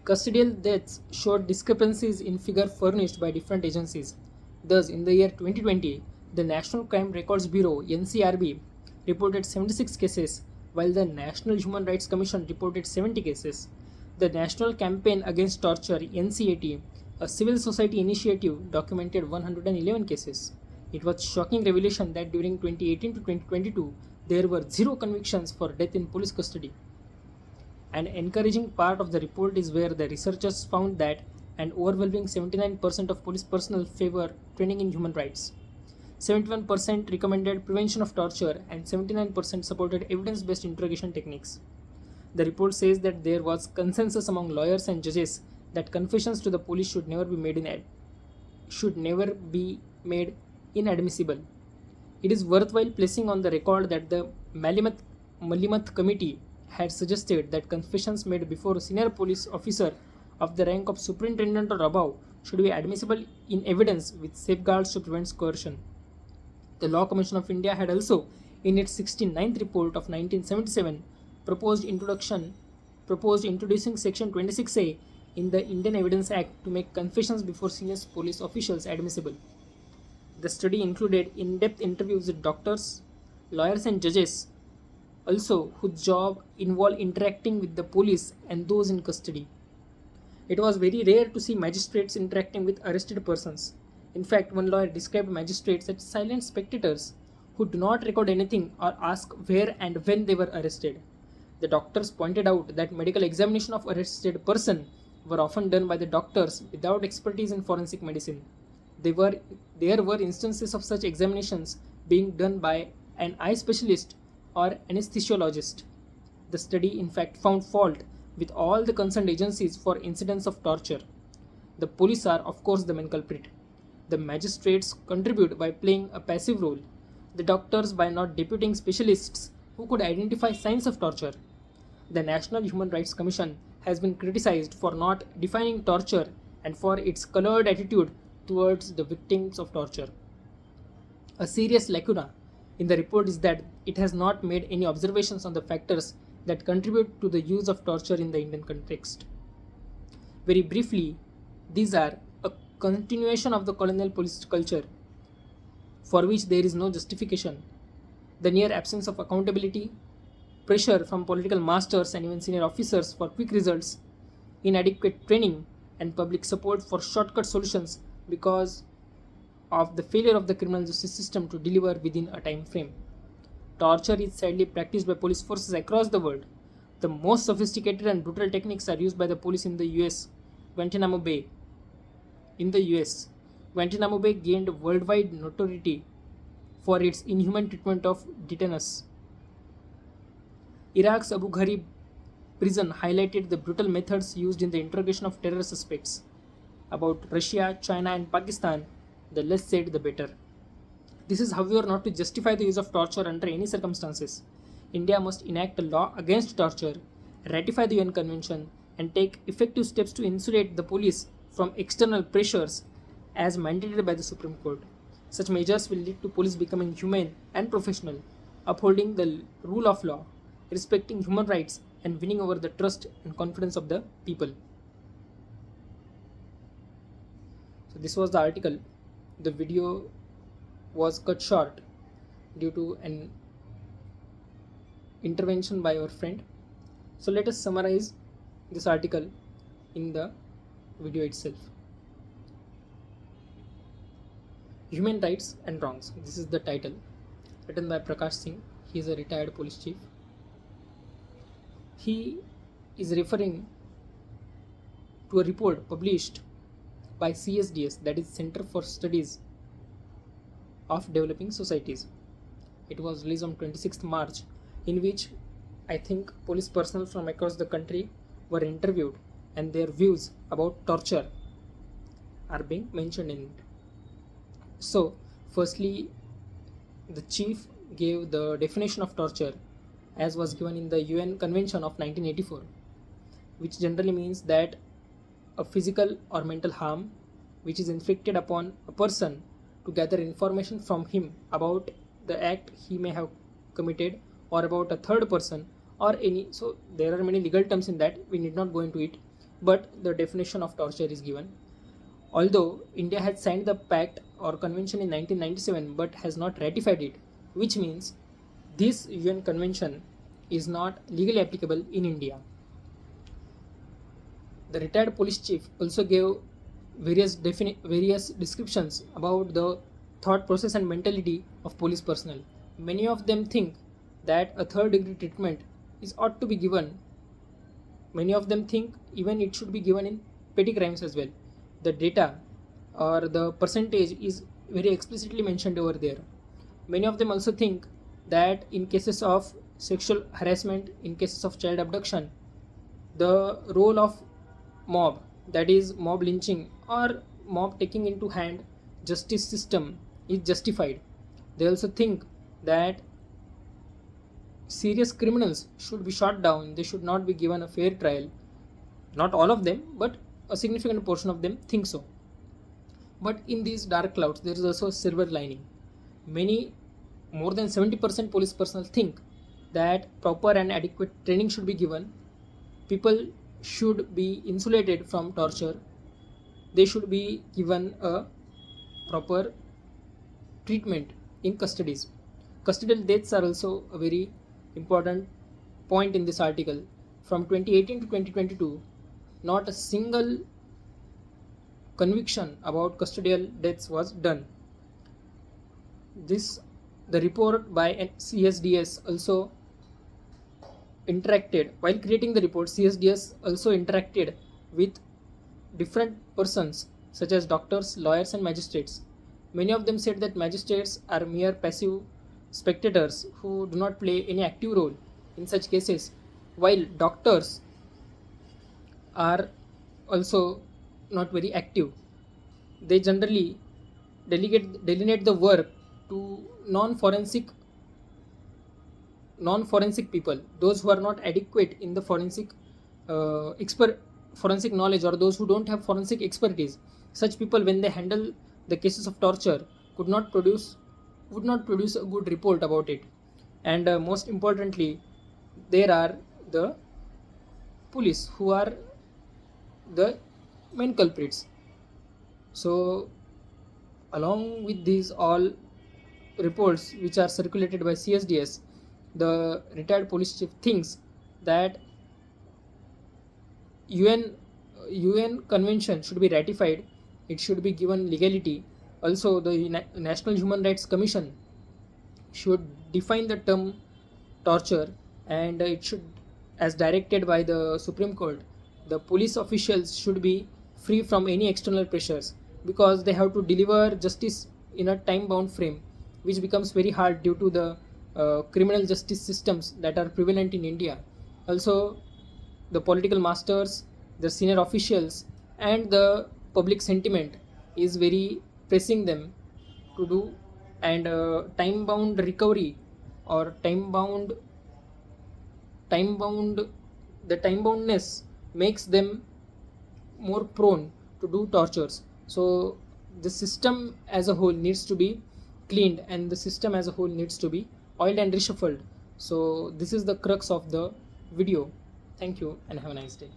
Custodial deaths showed discrepancies in figure furnished by different agencies. Thus, in the year 2020, the National Crime Records Bureau (NCRB) reported 76 cases, while the National Human Rights Commission reported 70 cases. The National Campaign Against Torture (NCAT), a civil society initiative, documented 111 cases. It was shocking revelation that during 2018 to 2022, there were zero convictions for death in police custody. An encouraging part of the report is where the researchers found that an overwhelming 79% of police personnel favor training in human rights. 71% recommended prevention of torture and 79% supported evidence-based interrogation techniques. The report says that there was consensus among lawyers and judges that confessions to the police should never be made inadmissible. It is worthwhile placing on the record that the Malimath Committee had suggested that confessions made before a senior police officer of the rank of superintendent or above should be admissible in evidence with safeguards to prevent coercion. The Law Commission of India had also, in its 69th report of 1977, proposed introducing Section 26A in the Indian Evidence Act to make confessions before senior police officials admissible. The study included in-depth interviews with doctors, lawyers and judges, also whose job involved interacting with the police and those in custody. It was very rare to see magistrates interacting with arrested persons. In fact, one lawyer described magistrates as silent spectators who do not record anything or ask where and when they were arrested. The doctors pointed out that medical examination of arrested person were often done by the doctors without expertise in forensic medicine. There were instances of such examinations being done by an eye specialist or anesthesiologist. The study in fact found fault with all the concerned agencies for incidents of torture. The police are of course the main culprit. The magistrates contribute by playing a passive role. The doctors by not deputing specialists who could identify signs of torture. The National Human Rights Commission has been criticized for not defining torture and for its colored attitude towards the victims of torture. A serious lacuna in the report is that it has not made any observations on the factors that contribute to the use of torture in the Indian context. Very briefly, these are a continuation of the colonial police culture, for which there is no justification, the near absence of accountability, pressure from political masters and even senior officers for quick results, inadequate training, and public support for shortcut solutions because of the failure of the criminal justice system to deliver within a time frame. Torture is sadly practiced by police forces across the world. The most sophisticated and brutal techniques are used by the police in the US. Guantanamo Bay. In the US, Guantanamo Bay gained worldwide notoriety for its inhuman treatment of detainees. Iraq's Abu Ghraib prison highlighted the brutal methods used in the interrogation of terror suspects. About Russia, China, and Pakistan, the less said the better. This is, however, not to justify the use of torture under any circumstances. India must enact a law against torture, ratify the UN Convention, and take effective steps to insulate the police from external pressures as mandated by the Supreme Court. Such measures will lead to police becoming humane and professional, upholding the rule of law, respecting human rights, and winning over the trust and confidence of the people. So this was the article. The video was cut short due to an intervention by our friend. So let us summarize this article in the video itself. Human Rights and Wrongs. This is the title, written by Prakash Singh. He is a retired police chief. He is referring to a report published by CSDS, that is Center for Studies of Developing Societies. It was released on 26th March, in which I think police personnel from across the country were interviewed and their views about torture are being mentioned in it. So, firstly, the chief gave the definition of torture as was given in the UN Convention of 1984, which generally means that a physical or mental harm which is inflicted upon a person to gather information from him about the act he may have committed or about a third person or any. So there are many legal terms in that, we need not go into it. but the definition of torture is given. Although India had signed the pact or convention in 1997 but has not ratified it, which means this UN convention is not legally applicable in India. The retired police chief also gave various descriptions about the thought process and mentality of police personnel. Many of them think that a third degree treatment is ought to be given. Many of them think even it should be given in petty crimes as well. The data or the percentage is very explicitly mentioned over there. Many of them also think that in cases of sexual harassment, in cases of child abduction, the role of mob, that is mob lynching or mob taking into hand justice system, is justified. They also think that serious criminals should be shot down, they should not be given a fair trial. Not all of them, but a significant portion of them think so. But in these dark clouds there is also a silver lining. Many, more than 70% police personnel think that proper and adequate training should be given. People should be insulated from torture. They should be given a proper treatment in custodies. Custodial deaths are also a very important point in this article. From 2018 to 2022, not a single conviction about custodial deaths was done. The report by CSDS also interacted. While creating the report, CSDS also interacted with different persons such as doctors, lawyers and magistrates. Many of them said that magistrates are mere passive spectators who do not play any active role in such cases, while doctors are also not very active. They generally delegate the work to non-forensic people, those who are not adequate in the forensic knowledge, or those who don't have forensic expertise. Such people, when they handle the cases of torture, would not produce a good report about it. And most importantly, there are the police who are the main culprits. So along with these all reports which are circulated by CSDS, the retired police chief thinks that UN convention should be ratified. It should be given legality. Also, the National Human Rights Commission should define the term torture, and it should, as directed by the Supreme Court, the police officials should be free from any external pressures, because they have to deliver justice in a time bound frame, which becomes very hard due to the criminal justice systems that are prevalent in India. Also, the political masters, the senior officials and the public sentiment is very pressing them to do, and time bound recovery or time bound the time boundness makes them more prone to do tortures. So the system as a whole needs to be cleaned, and the system as a whole needs to be oiled and reshuffled. So this is the crux of the video. Thank you and have a nice day.